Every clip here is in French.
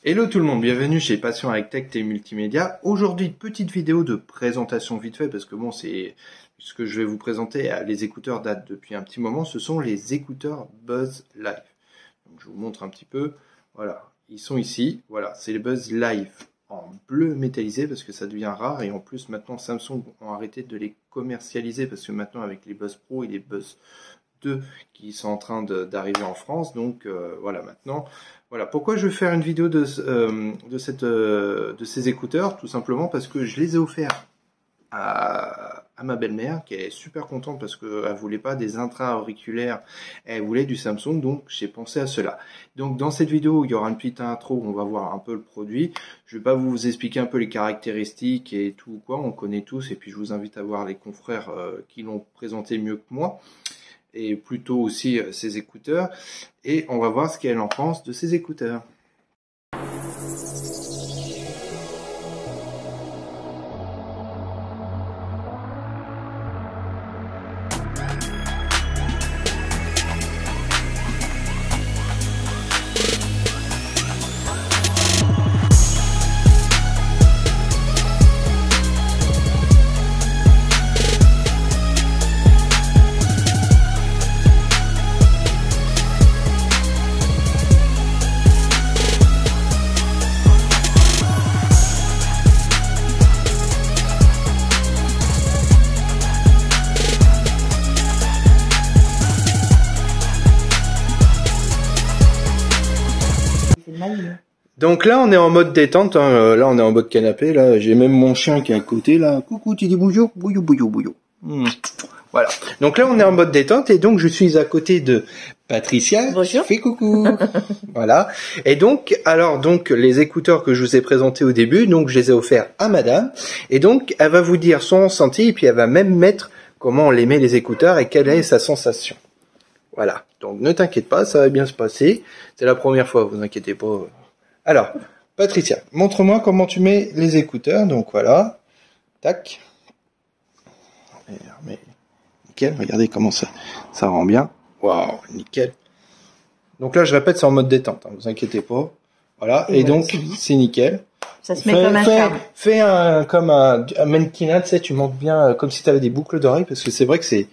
Hello tout le monde, bienvenue chez Passion avec Tech et Multimédia. Aujourd'hui, petite vidéo de présentation vite fait parce que bon, c'est ce que je vais vous présenter. Les écouteurs datent depuis un petit moment. Ce sont les écouteurs Buzz Live. Donc, je vous montre un petit peu. Voilà, ils sont ici. Voilà, c'est les Buzz Live en bleu métallisé parce que ça devient rare et en plus maintenant Samsung ont arrêté de les commercialiser parce que maintenant avec les Buzz Pro et les Buzz 2 qui sont en train d'arriver en France. Donc voilà, maintenant. Voilà, pourquoi je vais faire une vidéo de ces écouteurs? Tout simplement parce que je les ai offerts à ma belle-mère, qui est super contente parce qu'elle voulait pas des intra-auriculaires, elle voulait du Samsung, donc j'ai pensé à cela. Donc dans cette vidéo, il y aura une petite intro où on va voir un peu le produit. Je vais pas vous expliquer un peu les caractéristiques et tout quoi, on connaît tous, et puis je vous invite à voir les confrères qui l'ont présenté mieux que moi. Et plutôt aussi ses écouteurs, et on va voir ce qu'elle en pense de ces écouteurs. Donc là, on est en mode détente, hein. Là on est en mode canapé, là j'ai même mon chien qui est à côté, là, coucou, tu dis bonjour, bouillou, bouillou, bouillou. Voilà, donc là on est en mode détente et donc je suis à côté de Patricia. Bonjour. Fais coucou. Voilà, et donc, alors donc les écouteurs que je vous ai présentés au début, donc je les ai offerts à madame, et donc elle va vous dire son ressenti, et puis elle va même mettre comment on les met les écouteurs et quelle est sa sensation. Voilà, donc ne t'inquiète pas, ça va bien se passer, c'est la première fois, vous inquiétez pas. Alors, Patricia, montre-moi comment tu mets les écouteurs. Donc voilà, tac. Mais nickel, regardez comment ça rend bien. Waouh, nickel. Donc là, je répète, c'est en mode détente, hein, vous inquiétez pas. Voilà, et donc c'est nickel. Ça se met comme un charme. Fais comme un mannequinat, tu sais, tu montes bien comme si tu avais des boucles d'oreilles, parce que c'est vrai que c'est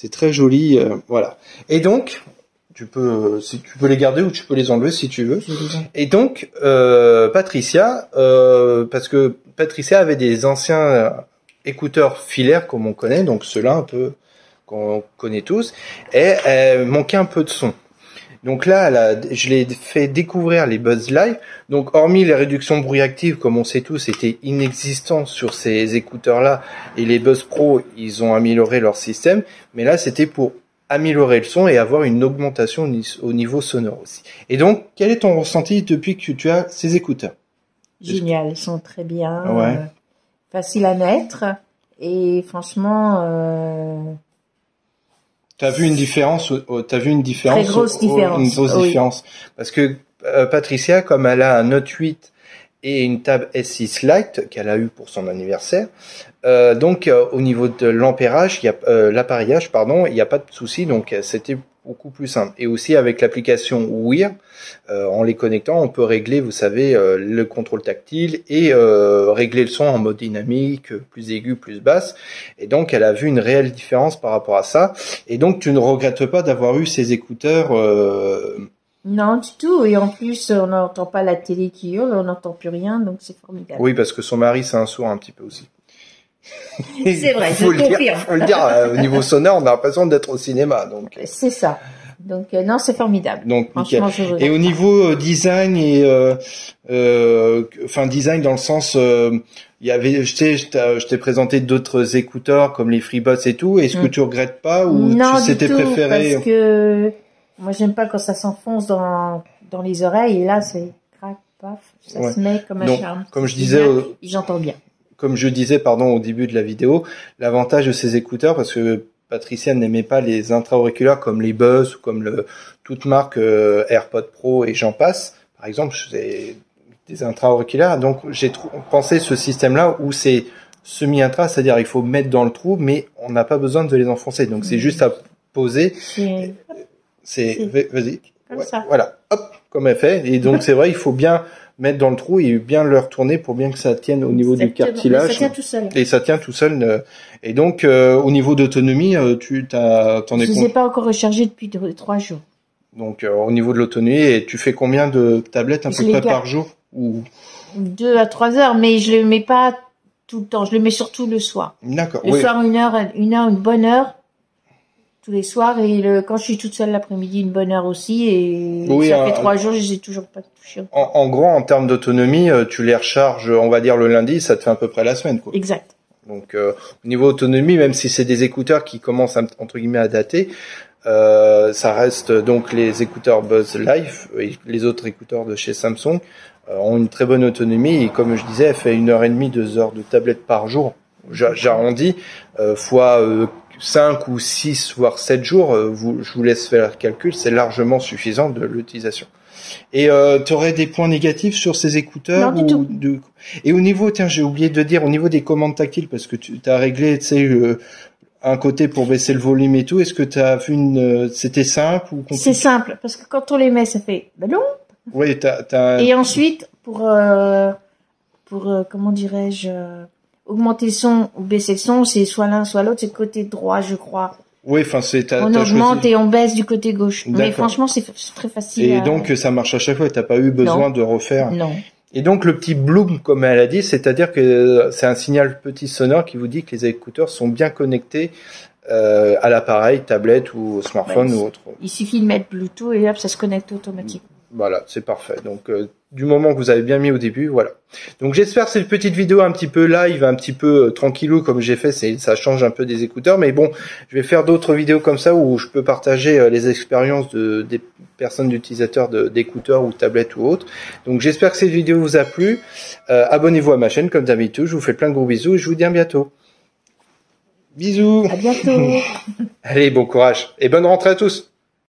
très joli. Voilà. Et donc, tu peux les garder ou tu peux les enlever si tu veux. Et donc, Patricia, parce que Patricia avait des anciens écouteurs filaires comme on connaît, donc ceux-là un peu qu'on connaît tous, et elle manquait un peu de son. Donc là, je l'ai fait découvrir les Buzz Live. Donc hormis les réductions de bruit actives, comme on sait tous, c'était inexistant sur ces écouteurs-là, et les Buzz Pro, ils ont amélioré leur système, mais là c'était pour améliorer le son et avoir une augmentation au niveau sonore aussi. Et donc, quel est ton ressenti depuis que tu as ces écouteurs? Génial, ils sont très bien, ouais. Faciles à mettre, et franchement... T'as vu une différence? T'as vu une différence? Très grosse différence. Une grosse différence. Parce que Patricia, comme elle a un Note 8 et une Tab S6 Lite qu'elle a eu pour son anniversaire, donc au niveau de l'ampérage, l'appareillage, pardon, il n'y a pas de souci, donc c'était beaucoup plus simple. Et aussi avec l'application Wear, en les connectant, on peut régler, vous savez, le contrôle tactile et régler le son en mode dynamique, plus aigu, plus basse. Et donc elle a vu une réelle différence par rapport à ça. Et donc tu ne regrettes pas d'avoir eu ces écouteurs Non, du tout. Et en plus, on n'entend pas la télé qui hurle, on n'entend plus rien, donc c'est formidable. Oui, parce que son mari, c'est un sourd un petit peu aussi. C'est vrai, je confirme. Faut le dire, au niveau sonore, on a l'impression d'être au cinéma, donc. C'est ça. Donc non, c'est formidable. Donc franchement, et au niveau design et design dans le sens, il y avait, je t'ai présenté d'autres écouteurs comme les FreeBuds et tout. Est-ce que tu regrettes pas ou non, c'était préféré? Parce que moi j'aime pas quand ça s'enfonce dans les oreilles, et là c'est crac paf, ça se met comme un charme. Comme je disais, j'entends bien. Comme je disais, pardon, au début de la vidéo, l'avantage de ces écouteurs, parce que Patricia n'aimait pas les intra-auriculaires comme les Buzz ou comme toute marque AirPods Pro et j'en passe. Par exemple, c'est des intra-auriculaires. Donc, j'ai pensé ce système-là où c'est semi-intra, c'est-à-dire il faut mettre dans le trou, mais on n'a pas besoin de les enfoncer. Donc, c'est juste à poser. Vas-y. Comme ça. Voilà. Hop, comme elle fait. Et donc, c'est vrai, il faut bien mettre dans le trou et bien le retourner pour bien que ça tienne au niveau du cartilage. Ça tient tout seul. Et ça tient tout seul. Et donc, au niveau d'autonomie, t'en es Je les ai pas encore rechargés depuis 3 jours. Donc, au niveau de l'autonomie, et tu fais combien de tablettes à peu près par jour ou 2 à 3 heures, mais je le mets pas tout le temps. Je le mets surtout le soir. D'accord. Le soir, une bonne heure. Tous les soirs, et quand je suis toute seule l'après-midi, une bonne heure aussi, et ça fait 3 jours, je les ai toujours pas touchés. En gros, en termes d'autonomie, tu les recharges, on va dire le lundi, ça te fait à peu près la semaine, quoi. Exact. Donc, au niveau autonomie, même si c'est des écouteurs qui commencent entre guillemets à dater, ça reste donc les écouteurs Buzz Life et les autres écouteurs de chez Samsung ont une très bonne autonomie, et comme je disais, elle fait 1h30, 2 heures de tablette par jour. J'arrondis, fois 5 ou 6 voire 7 jours, je vous laisse faire le calcul, c'est largement suffisant de l'utilisation. Et tu aurais des points négatifs sur ces écouteurs? Non, du tout. Et au niveau, tiens, j'ai oublié de dire, au niveau des commandes tactiles, parce que tu as réglé, tu sais, un côté pour baisser le volume et tout, est-ce que tu as vu c'était simple ou compliqué? C'est simple, parce que quand on les met, ça fait ballon. Oui, Et ensuite, pour comment dirais-je, augmenter le son ou baisser le son, c'est soit l'un soit l'autre, c'est le côté droit, je crois. Oui, enfin, on augmente et on baisse du côté gauche. Mais franchement, c'est très facile. Et donc, ça marche à chaque fois, t'as pas eu besoin de refaire. Non. Et donc, le petit bloom, comme elle a dit, c'est-à-dire que c'est un signal petit sonore qui vous dit que les écouteurs sont bien connectés à l'appareil, tablette ou smartphone ou autre. Il suffit de mettre Bluetooth et hop, ça se connecte automatiquement. Voilà, c'est parfait. Donc, du moment que vous avez bien mis au début, voilà. Donc, j'espère que cette petite vidéo un petit peu live, un petit peu tranquillou comme j'ai fait, ça change un peu des écouteurs. Mais bon, je vais faire d'autres vidéos comme ça où je peux partager les expériences des personnes d'utilisateurs d'écouteurs ou tablettes ou autres. Donc, j'espère que cette vidéo vous a plu. Abonnez-vous à ma chaîne comme d'habitude. Je vous fais plein de gros bisous et je vous dis à bientôt. Bisous. À bientôt. Allez, bon courage et bonne rentrée à tous.